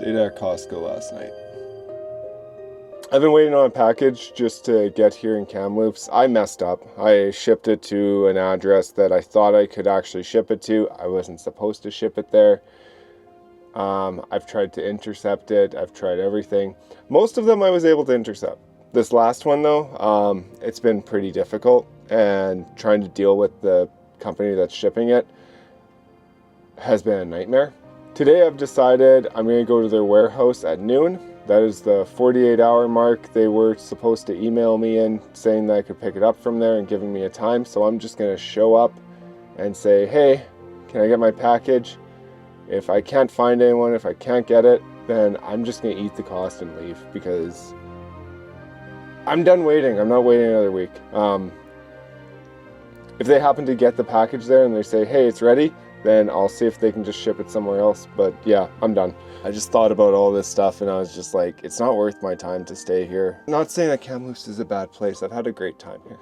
Stayed at Costco last night. I've been waiting on a package just to get here in Kamloops. I messed up. I shipped it to an address that I thought I could actually ship it to. I wasn't supposed to ship it there. I've tried to intercept it. I've tried everything. Most of them I was able to intercept. This last one though, it's been pretty difficult, and trying to deal with the company that's shipping it has been a nightmare. Today I've decided I'm going to go to their warehouse at noon. That is the 48-hour mark. They were supposed to email me in saying that I could pick it up from there and giving me a time. So I'm just going to show up and say, hey, can I get my package? If I can't find anyone, if I can't get it, then I'm just going to eat the cost and leave, because I'm done waiting. I'm not waiting another week. If they happen to get the package there and they say, hey, it's ready, then I'll see if they can just ship it somewhere else. But yeah, I'm done. I just thought about all this stuff and I was just like, it's not worth my time to stay here. I'm not saying that Kamloops is a bad place. I've had a great time here.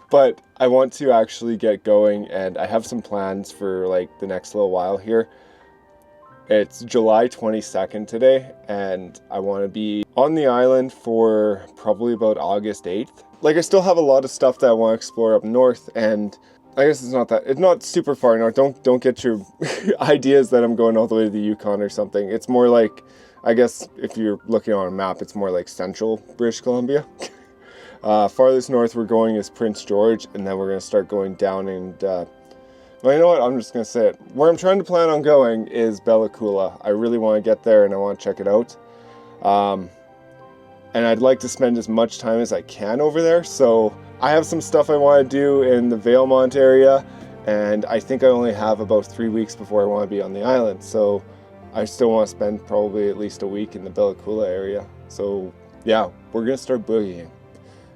But I want to actually get going, and I have some plans for like the next little while here. It's July 22nd today, and I want to be on the island for probably about August 8th. Like, I still have a lot of stuff that I want to explore up north, and I guess it's not super far north. Don't get your ideas that I'm going all the way to the Yukon or something. It's more like, I guess if you're looking on a map, it's more like central British Columbia. Farthest north we're going is Prince George, and then we're going to start going down and, well, you know what? I'm just going to say it. Where I'm trying to plan on going is Bella Coola. I really want to get there and I want to check it out. And I'd like to spend as much time as I can over there. So I have some stuff I want to do in the Valemont area, and I think I only have about 3 weeks before I want to be on the island. So I still want to spend probably at least a week in the Bella Coola area. So yeah, we're going to start boogieing.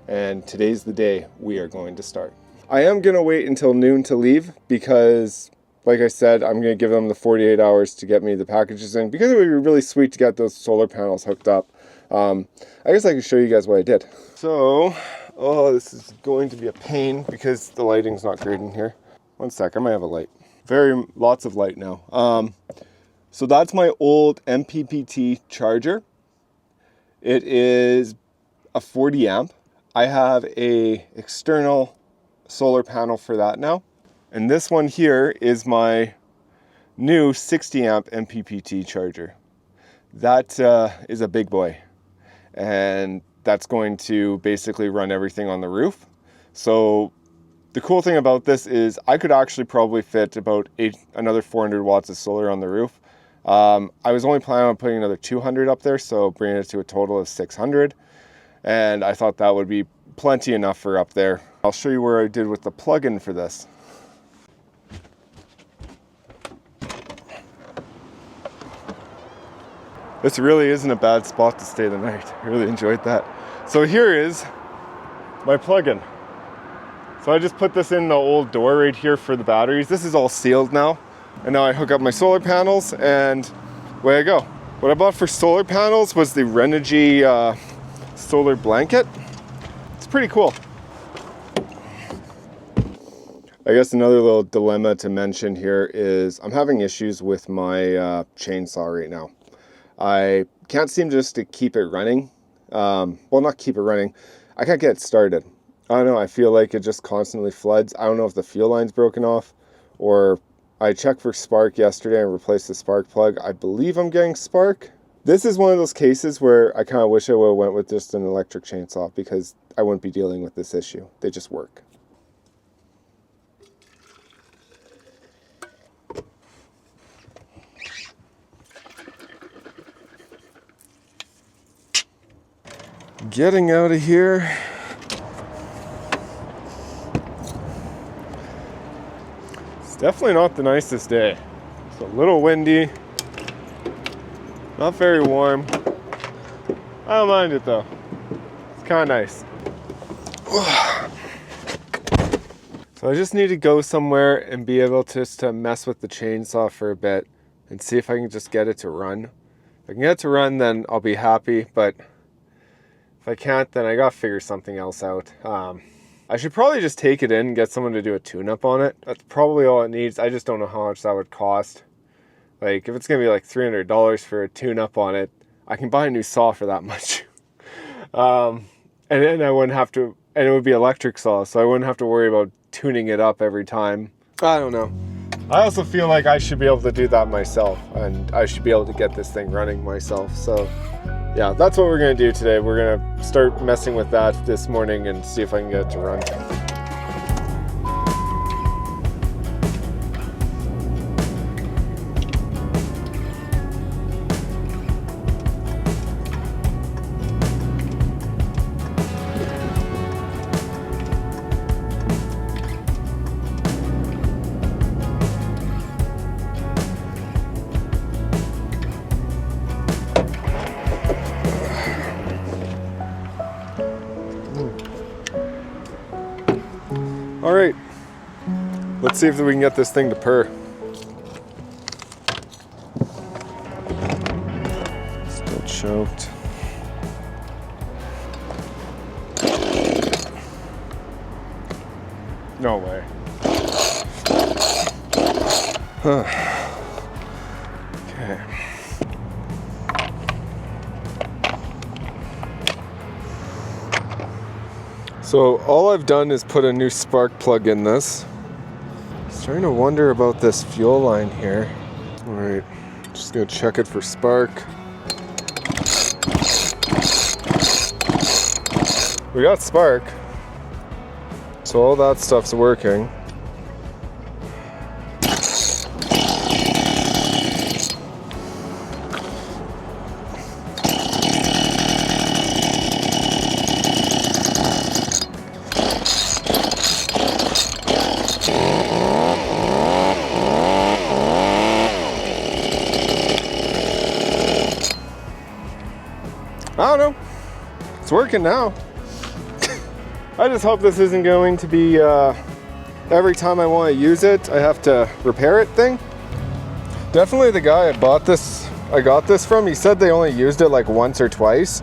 And today's the day we are going to start. I am going to wait until noon to leave because, like I said, I'm going to give them the 48 hours to get me the packages in, because it would be really sweet to get those solar panels hooked up. I guess I can show you guys what I did. So, this is going to be a pain because the lighting's not great in here. One sec, I might have a light. Lots of light now. So that's my old MPPT charger. It is a 40 amp. I have a external solar panel for that now. And this one here is my new 60 amp MPPT charger. That is a big boy. And that's going to basically run everything on the roof. So the cool thing about this is I could actually probably fit about another 400 watts of solar on the roof. I was only planning on putting another 200 up there, so bringing it to a total of 600. And I thought that would be plenty enough for up there. I'll show you where I did with the plug-in for this. This really isn't a bad spot to stay the night. I really enjoyed that. So here is my plug-in. So I just put this in the old door right here for the batteries. This is all sealed now. And now I hook up my solar panels and away I go. What I bought for solar panels was the Renogy solar blanket. It's pretty cool. I guess another little dilemma to mention here is I'm having issues with my chainsaw right now. I can't seem just to keep it running. Well, not keep it running. I can't get it started. I don't know. I feel like it just constantly floods. I don't know if the fuel line's broken off, or I checked for spark yesterday and replaced the spark plug. I believe I'm getting spark. This is one of those cases where I kind of wish I would have went with just an electric chainsaw, because I wouldn't be dealing with this issue. They just work. Getting out of here. It's definitely not the nicest day. It's a little windy, not very warm. I don't mind it though. It's kind of nice. So I just need to go somewhere and be able to mess with the chainsaw for a bit and see if I can just get it to run. If I can get it to run, then I'll be happy, but if I can't, then I gotta figure something else out. I should probably just take it in and get someone to do a tune-up on it. That's probably all it needs. I just don't know how much that would cost. Like if it's gonna be like $300 for a tune-up on it, I can buy a new saw for that much. And then I wouldn't have to, and it would be electric saw, so I wouldn't have to worry about tuning it up every time. I don't know. I also feel like I should be able to do that myself, and I should be able to get this thing running myself. So yeah, that's what we're gonna do today. We're gonna start messing with that this morning and see if I can get it to run. All right, let's see if we can get this thing to purr. Still choked. No way. Huh. Okay. So all I've done is put a new spark plug in this. Starting to wonder about this fuel line here. All right, just gonna check it for spark. We got spark, so all that stuff's working. I don't know. It's working now. I just hope this isn't going to be every time I want to use it, I have to repair it thing. Definitely the guy I got this from, he said they only used it like once or twice.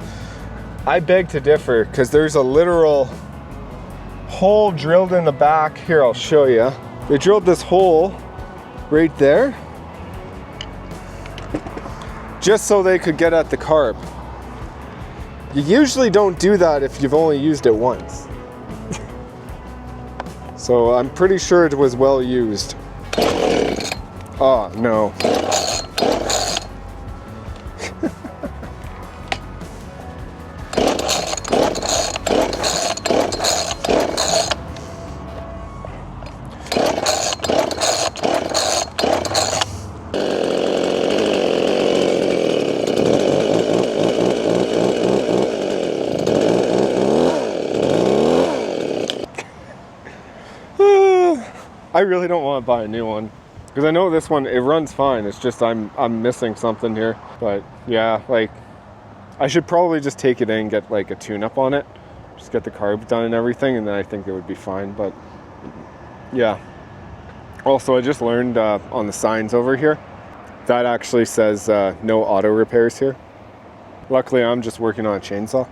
I beg to differ, because there's a literal hole drilled in the back. Here, I'll show you. They drilled this hole right there just so they could get at the carb. You usually don't do that if you've only used it once. So I'm pretty sure it was well used. Oh, no. I really don't want to buy a new one because I know this one, it runs fine. It's just I'm missing something here. But yeah, like I should probably just take it in and get like a tune-up on it. Just get the carb done and everything, and then I think it would be fine. But yeah. Also, I just learned on the signs over here, that actually says no auto repairs here. Luckily, I'm just working on a chainsaw.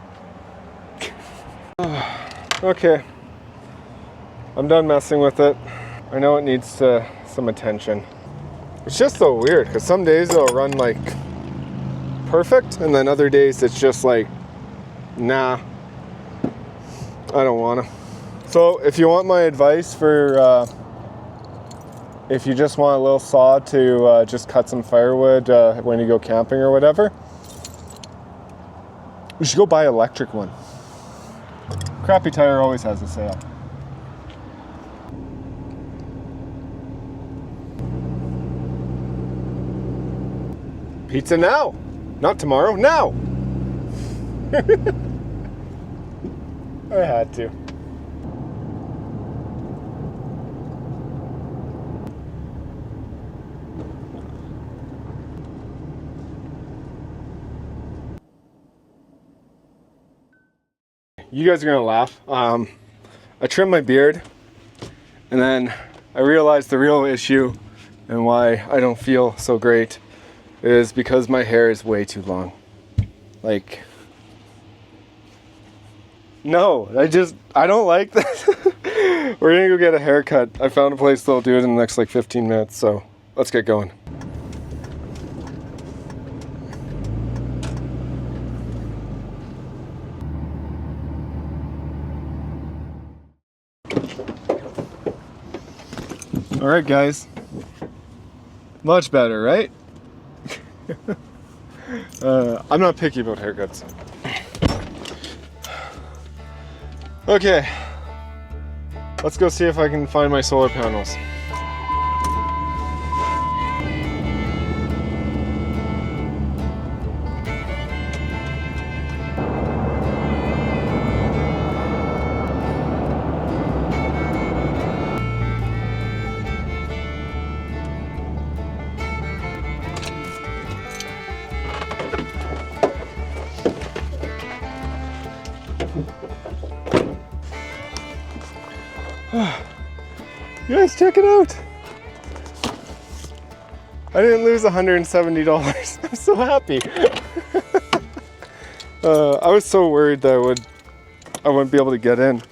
Okay. I'm done messing with it. I know it needs some attention. It's just so weird because some days it'll run like perfect, and then other days it's just like, nah, I don't wanna. So if you want my advice for if you just want a little saw to just cut some firewood when you go camping or whatever, you should go buy an electric one. Crappy Tire always has a sale. Pizza now, not tomorrow, now. I had to. You guys are gonna laugh. I trimmed my beard, and then I realized the real issue and why I don't feel so great is because my hair is way too long. Like, no, I don't like this. We're gonna go get a haircut. I found a place that'll do it in the next like 15 minutes, so let's get going. All right, guys. Much better, right? I'm not picky about haircuts. Okay, let's go see if I can find my solar panels. You guys, check it out. I didn't lose $170. I'm so happy. I was so worried that I wouldn't be able to get in.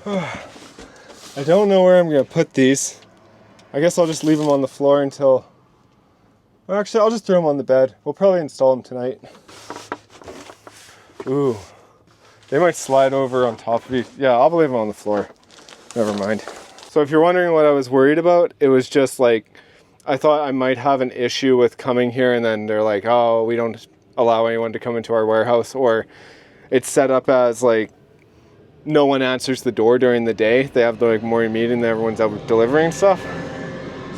I don't know where I'm gonna put these. I guess I'll just leave them on the floor until... Well, actually, I'll just throw them on the bed. We'll probably install them tonight. Ooh, they might slide over on top of you. Yeah, I'll leave them on the floor. Never mind. So if you're wondering what I was worried about, it was just like, I thought I might have an issue with coming here, and then they're like, oh, we don't allow anyone to come into our warehouse, or it's set up as like, no one answers the door during the day. They have the like morning meeting and everyone's out delivering stuff.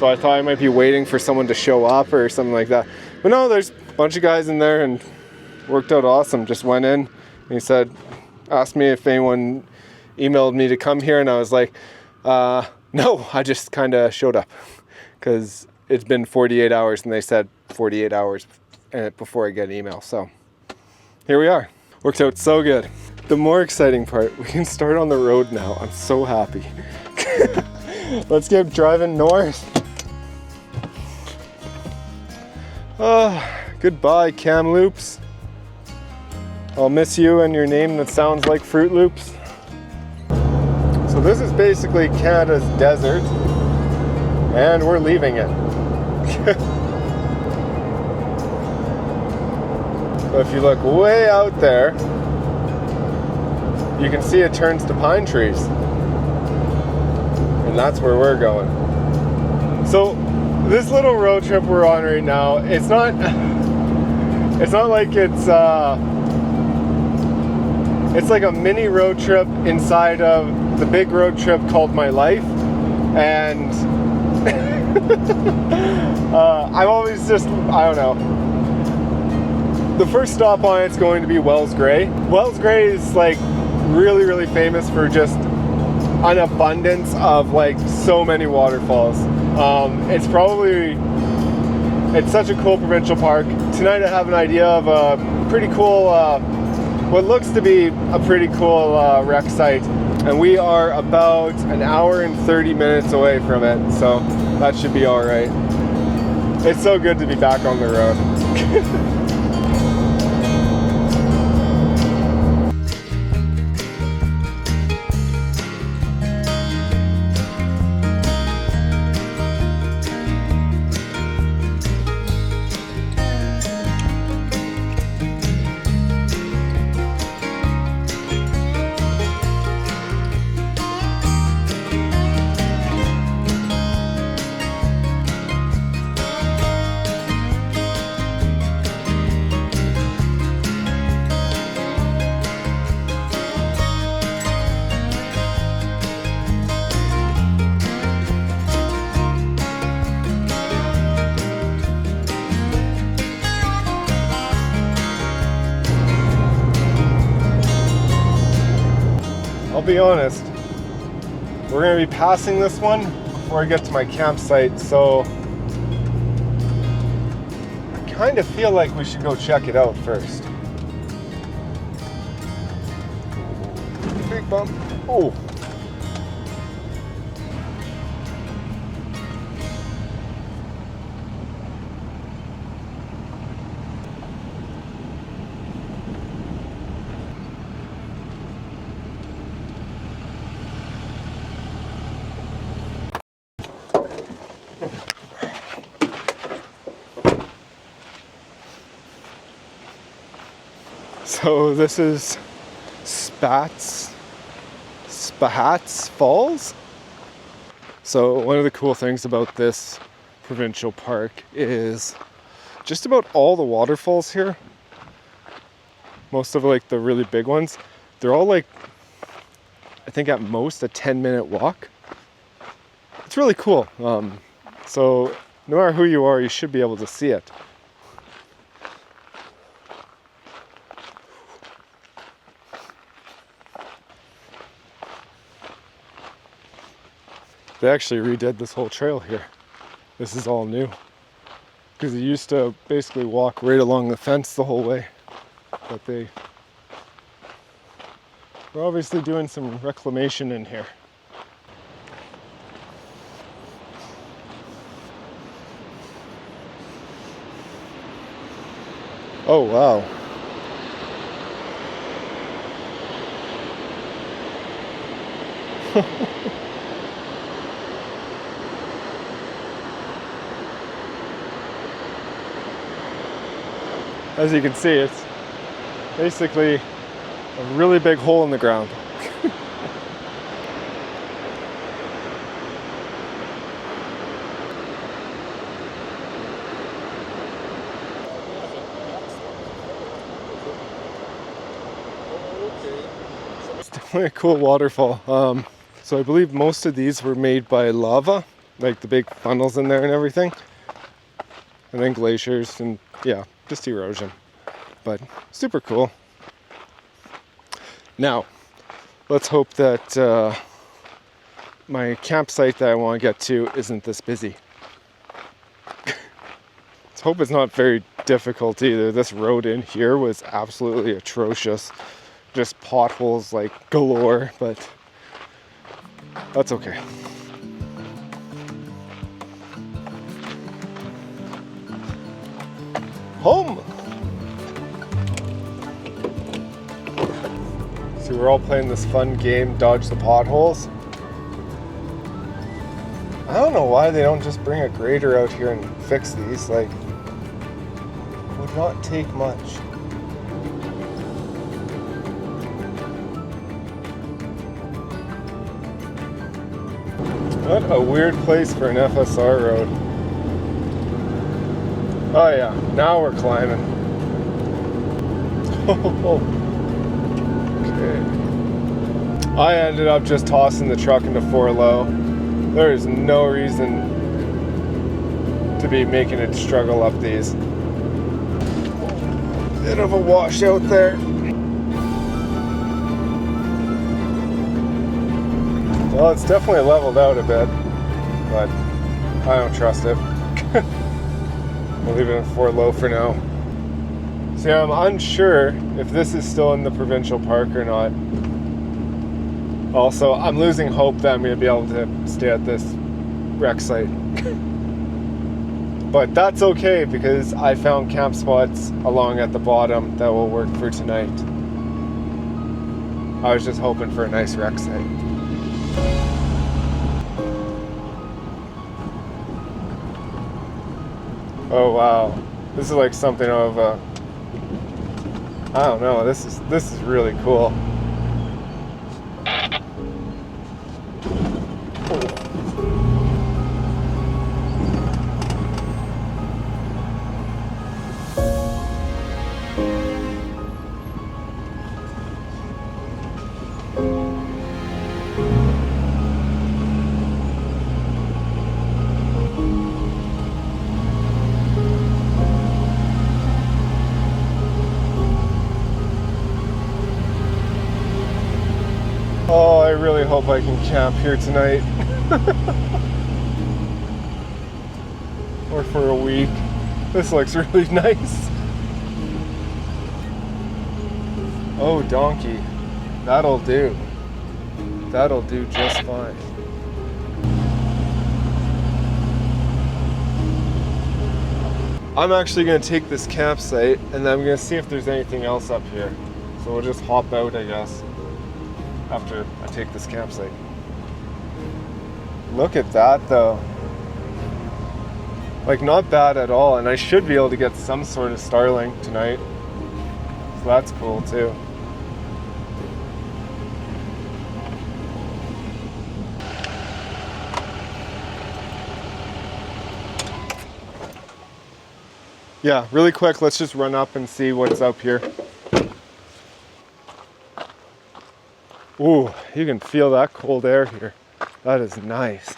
So I thought I might be waiting for someone to show up or something like that. But no, there's a bunch of guys in there and worked out awesome. Just went in and he said, asked me if anyone emailed me to come here, and I was like, no, I just kind of showed up because it's been 48 hours and they said 48 hours before I get an email. So here we are. Worked out so good. The more exciting part, we can start on the road now. I'm so happy. Let's get driving north. Goodbye, Kamloops. I'll miss you and your name that sounds like Fruit Loops. So this is basically Canada's desert, and we're leaving it. So if you look way out there, you can see it turns to pine trees. And that's where we're going. So this little road trip we're on right now, it's not like it's like a mini road trip inside of the big road trip called my life. And I'm always just, I don't know. The first stop on it's going to be Wells Gray. Wells Gray is like really famous for just an abundance of like so many waterfalls. It's such a cool provincial park. Tonight I have an idea of a pretty cool, what looks to be a pretty cool wreck site, and we are about an hour and 30 minutes away from it, so that should be all right. It's so good to be back on the road. I'll be honest, we're going to be passing this one before I get to my campsite, so I kind of feel like we should go check it out first. Big bump. Oh. So So this is Spahats Falls. So one of the cool things about this provincial park is just about all the waterfalls here, most of like the really big ones, they're all like, I think at most a 10-minute walk. It's really cool. So no matter who you are, you should be able to see it. They actually redid this whole trail here. This is all new. Because you used to basically walk right along the fence the whole way. But we're obviously doing some reclamation in here. Oh, wow. As you can see, it's basically a really big hole in the ground. It's definitely a cool waterfall. So I believe most of these were made by lava, like the big funnels in there and everything. And then glaciers and yeah, just erosion. But super cool. Now, let's hope that my campsite that I want to get to isn't this busy. Let's hope it's not very difficult either. This road in here was absolutely atrocious. Just potholes like galore, but that's okay. Home! See, we're all playing this fun game, dodge the potholes. I don't know why they don't just bring a grader out here and fix these. Like, it would not take much. What a weird place for an FSR road. Oh yeah, now we're climbing. Okay. I ended up just tossing the truck into 4 low. There is no reason to be making it struggle up these. Bit of a washout there. Well, it's definitely leveled out a bit, but I don't trust it. We'll leave it in 4 low for now. See, I'm unsure if this is still in the provincial park or not. Also, I'm losing hope that I'm going to be able to stay at this wreck site. But that's okay because I found camp spots along at the bottom that will work for tonight. I was just hoping for a nice wreck site. Oh wow, this is like something of a, I don't know, this is really cool. Oh, I really hope I can camp here tonight. Or for a week. This looks really nice. Oh, donkey. That'll do. That'll do just fine. I'm actually going to take this campsite and then I'm going to see if there's anything else up here. So we'll just hop out, I guess, after I take this campsite. Look at that though. Like, not bad at all, and I should be able to get some sort of Starlink tonight. That's cool too. Yeah, really quick, let's just run up and see what's up here. Ooh, you can feel that cold air here. That is nice.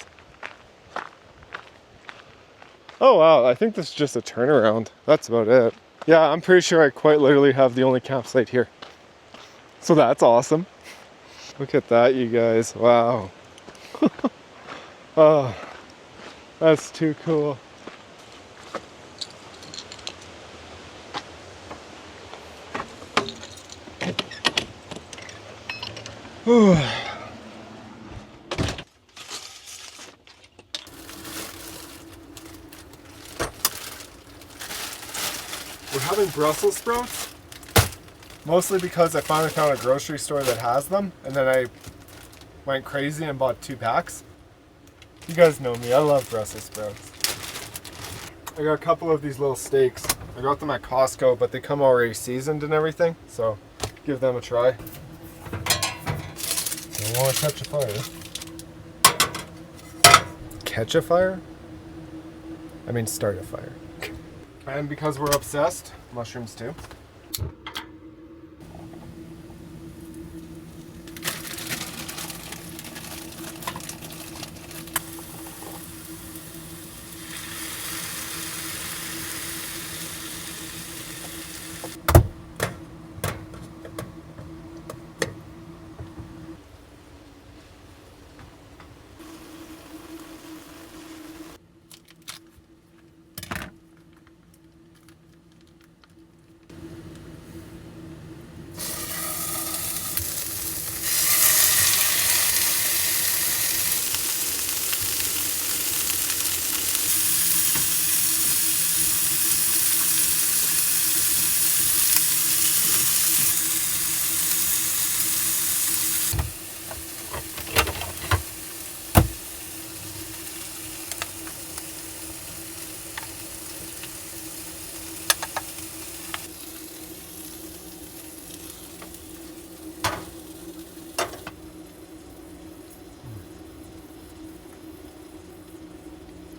Oh wow, I think this is just a turnaround. That's about it. Yeah, I'm pretty sure I quite literally have the only campsite here. So that's awesome. Look at that, you guys. Wow. Oh, that's too cool. We're having Brussels sprouts, mostly because I finally found a grocery store that has them, and then I went crazy and bought 2 packs. You guys know me, I love Brussels sprouts. I got a couple of these little steaks. I got them at Costco, but they come already seasoned and everything, so give them a try. Don't want to catch a fire. Catch a fire? I mean start a fire. And because we're obsessed, mushrooms too.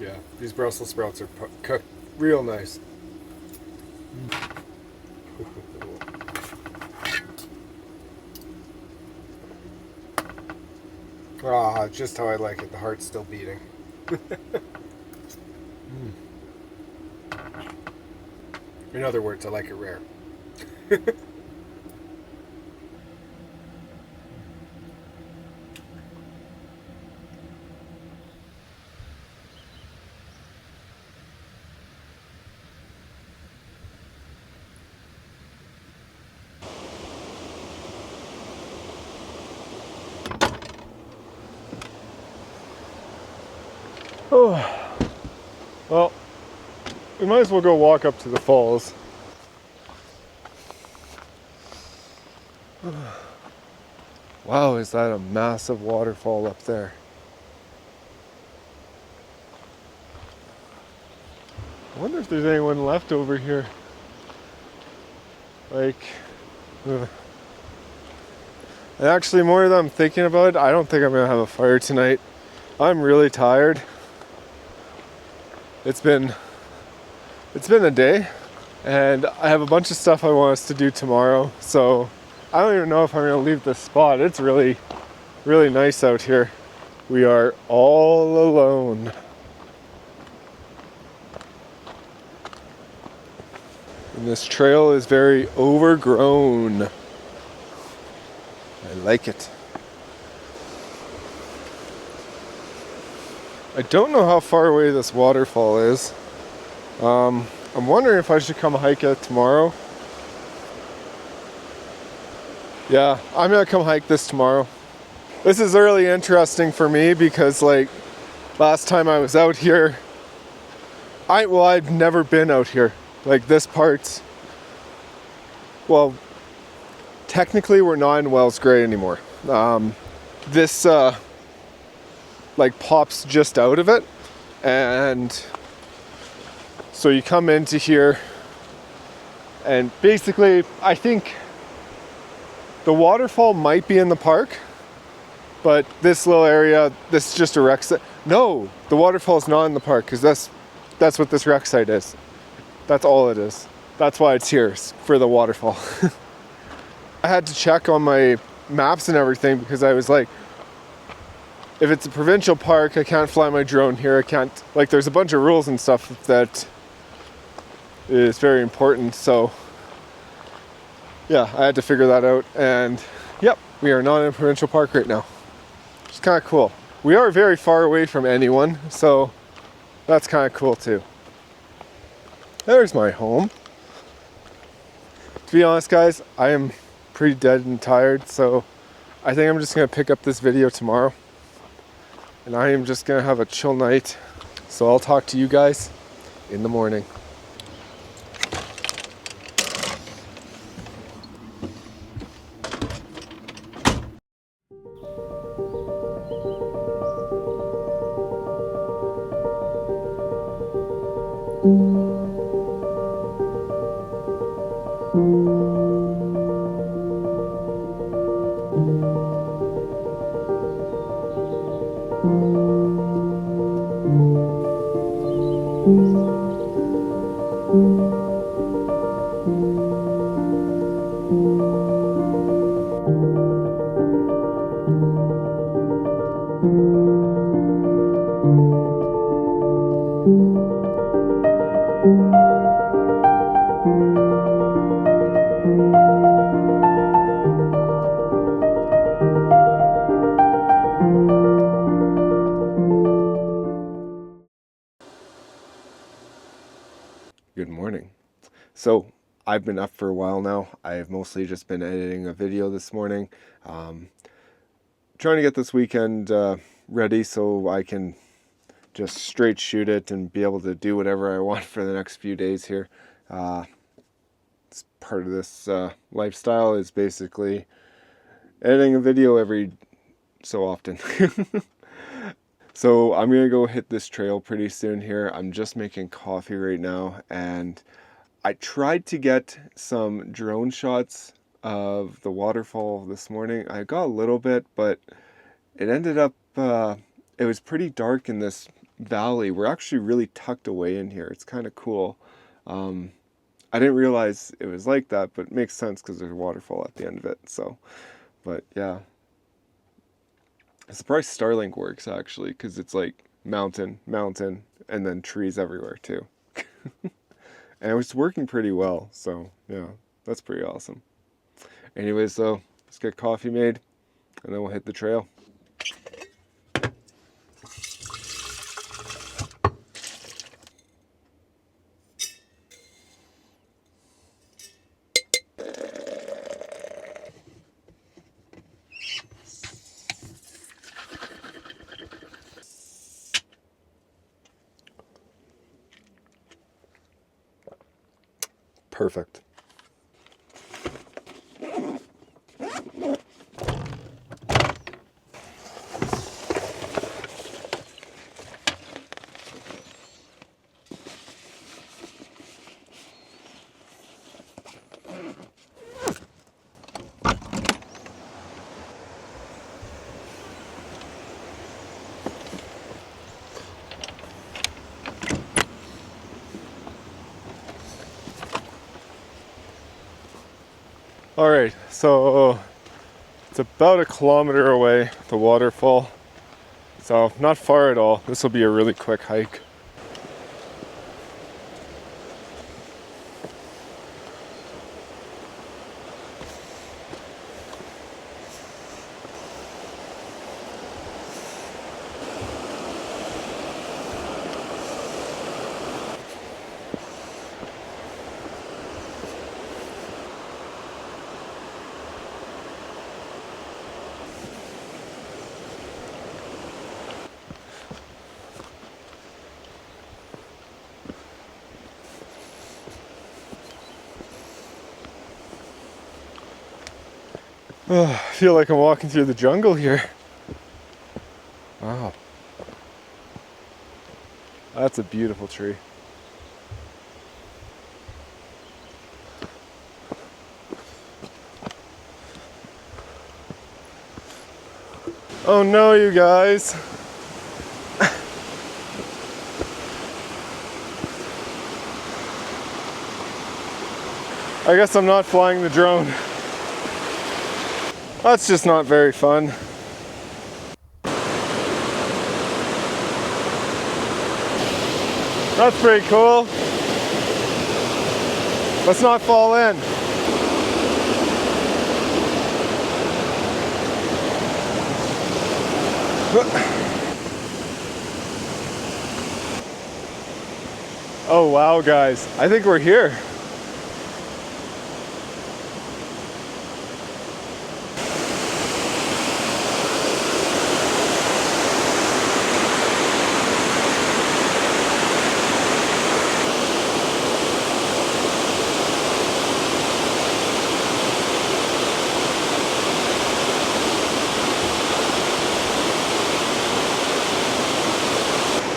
Yeah, these Brussels sprouts are cooked real nice. Ah, just how I like it. The heart's still beating. In other words, I like it rare. Oh, well, we might as well go walk up to the falls. Wow, is that a massive waterfall up there? I wonder if there's anyone left over here. Like, and actually, more that I'm thinking about it, I don't think I'm gonna have a fire tonight. I'm really tired. It's been a day, and I have a bunch of stuff I want us to do tomorrow, so I don't even know if I'm gonna leave this spot. It's really, really nice out here. We are all alone. And this trail is very overgrown. I like it. I don't know how far away this waterfall is. I'm wondering if I should come hike it tomorrow. Yeah, I'm gonna come hike this tomorrow. This is really interesting for me because, like, last time I was out here, I've never been out here. Like, this part's, well, technically we're not in Wells Gray anymore. This like pops just out of it, and so you come into here And basically, I think the waterfall might be in the park, but this little area, this is just a rec site. No, the waterfall is not in the park, because that's what this rec site is. That's all it is. That's why it's here, for the waterfall. I had to check on my maps and everything, because I was like, if it's a provincial park, I can't fly my drone here. I can't, like, there's a bunch of rules and stuff that is very important. So yeah, I had to figure that out. And yep, we are not in a provincial park right now. It's kind of cool. We are very far away from anyone, so that's kind of cool too. There's my home. To be honest, guys, I am pretty dead and tired, so I think I'm just gonna pick up this video tomorrow, and I am just gonna have a chill night. So I'll talk to you guys in the morning. Good morning. So I've been up for a while now. I've mostly just been editing a video this morning, trying to get this weekend ready so I can just straight shoot it and be able to do whatever I want for the next few days here. It's part of this lifestyle is basically editing a video every so often. So I'm gonna go hit this trail pretty soon here. I'm just making coffee right now, and I tried to get some drone shots of the waterfall this morning. I got a little bit, but it ended up, it was pretty dark in this valley. We're actually really tucked away in here. It's kind of cool. I didn't realize it was like that, but it makes sense because there's a waterfall at the end of it. So, but yeah. I'm surprised Starlink works actually, because it's like mountain, mountain, and then trees everywhere too. And it was working pretty well, so yeah, that's pretty awesome. Anyways, so let's get coffee made, and then we'll hit the trail. Perfect. All right, so it's about 1 kilometer away, the waterfall. So not far at all. This will be a really quick hike. Oh, I feel like I'm walking through the jungle here. Wow. That's a beautiful tree. Oh no, you guys. I guess I'm not flying the drone. That's just not very fun. That's pretty cool. Let's not fall in. Oh wow, guys, I think we're here.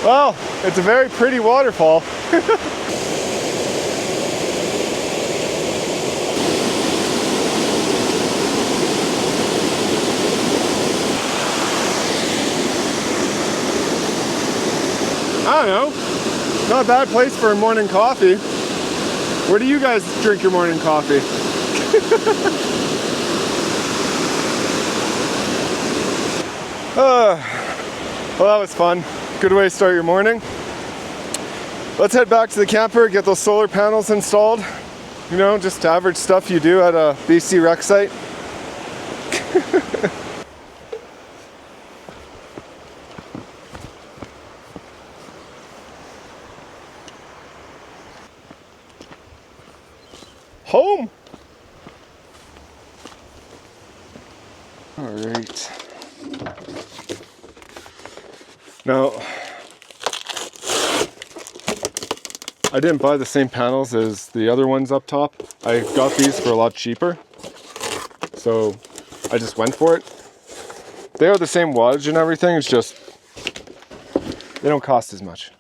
Well, it's a very pretty waterfall. I don't know, not a bad place for a morning coffee. Where do you guys drink your morning coffee? Well, that was fun. Good way to start your morning. Let's head back to the camper, get those solar panels installed. You know, just average stuff you do at a BC rec site. Home! All right. Now, I didn't buy the same panels as the other ones up top. I got these for a lot cheaper, so I just went for it. They are the same wattage and everything, it's just they don't cost as much.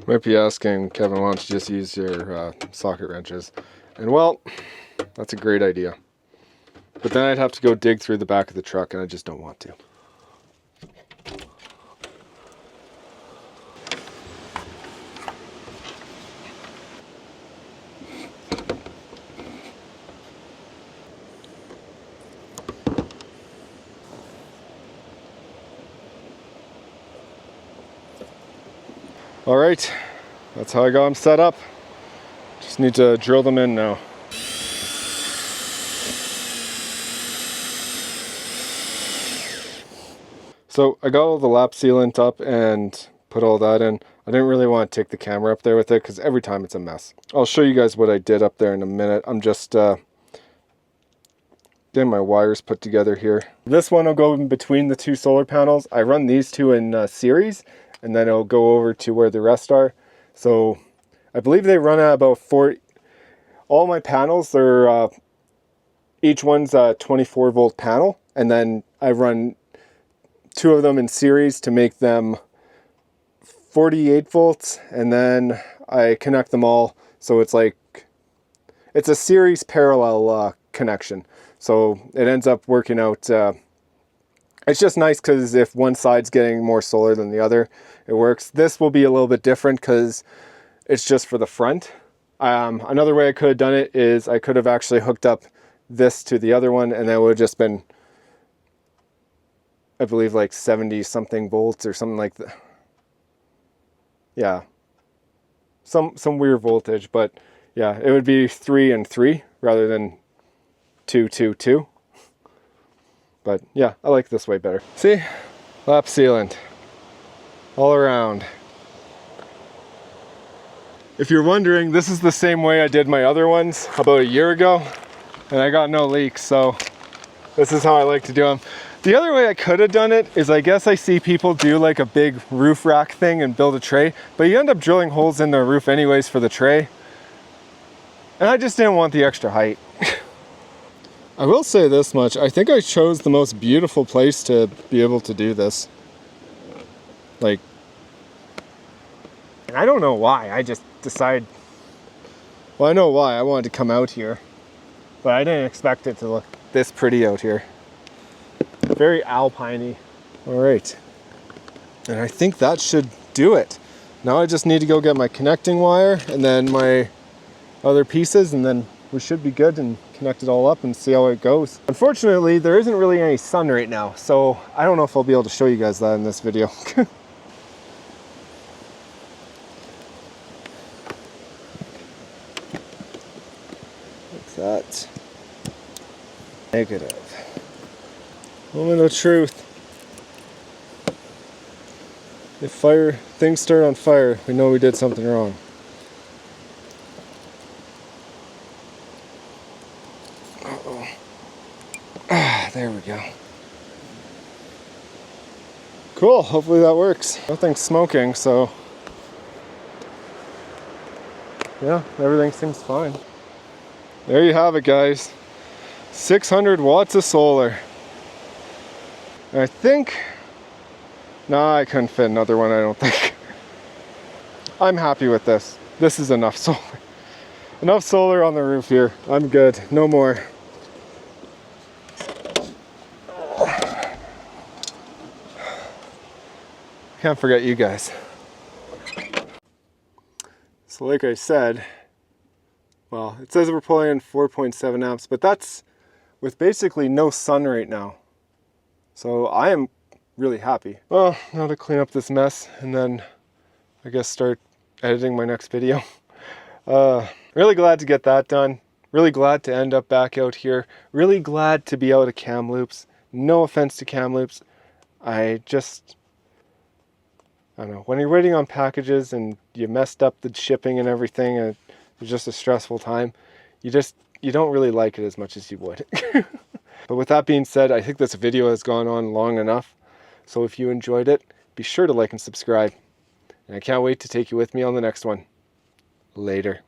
Might be asking, Kevin, why don't you just use your socket wrenches? And well, that's a great idea. But then I'd have to go dig through the back of the truck, and I just don't want to. All right, that's how I got them set up. Just need to drill them in now. So I got all the lap sealant up and put all that in. I didn't really want to take the camera up there with it because every time it's a mess. I'll show you guys what I did up there in a minute. I'm just getting my wires put together here. This one will go in between the two solar panels. I run these two in series, and then it'll go over to where the rest are. So I believe they run at about 40. All my panels, they're each one's a 24 volt panel, and then I run two of them in series to make them 48 volts, and then I connect them all, so it's like it's a series parallel connection. So it ends up working out. It's just nice because if one side's getting more solar than the other, it works. This will be a little bit different because it's just for the front. Another way I could have done it is I could have actually hooked up this to the other one, and that would have just been, I believe, like 70 something volts or something like that. Yeah, some weird voltage, but yeah, it would be 3 and 3 rather than 2, 2, 2. But yeah, I like this way better. See, lap sealant all around. If you're wondering, this is the same way I did my other ones about a year ago, and I got no leaks, so this is how I like to do them. The other way I could have done it is, I guess I see people do like a big roof rack thing and build a tray, but you end up drilling holes in the roof anyways for the tray, and I just didn't want the extra height. I will say this much, I think I chose the most beautiful place to be able to do this. Like, And I don't know why, I just decided, well, I know why I wanted to come out here, but I didn't expect it to look this pretty out here. Very alpine-y. All right, and I think that should do it. Now I just need to go get my connecting wire and then my other pieces, and then we should be good and connect it all up and see how it goes. Unfortunately, there isn't really any sun right now, so I don't know if I'll be able to show you guys that in this video. What's that? Negative. Moment of truth. If things start on fire, we know we did something wrong. Uh-oh. Ah, there we go. Cool, hopefully that works. Nothing's smoking, so yeah, everything seems fine. There you have it, guys. 600 watts of solar. I think, nah, I couldn't fit another one, I don't think. I'm happy with this. This is enough solar. Enough solar on the roof here. I'm good, no more. Can't forget you guys. So like I said, well, it says we're pulling in 4.7 amps, but that's with basically no sun right now. So I am really happy. Well, now to clean up this mess and then I guess start editing my next video. Really glad to get that done. Really glad to end up back out here. Really glad to be out of Kamloops. No offense to Kamloops. I don't know, when you're waiting on packages and you messed up the shipping and everything and it was just a stressful time, you don't really like it as much as you would. But with that being said, I think this video has gone on long enough. So if you enjoyed it, be sure to like and subscribe. And I can't wait to take you with me on the next one. Later.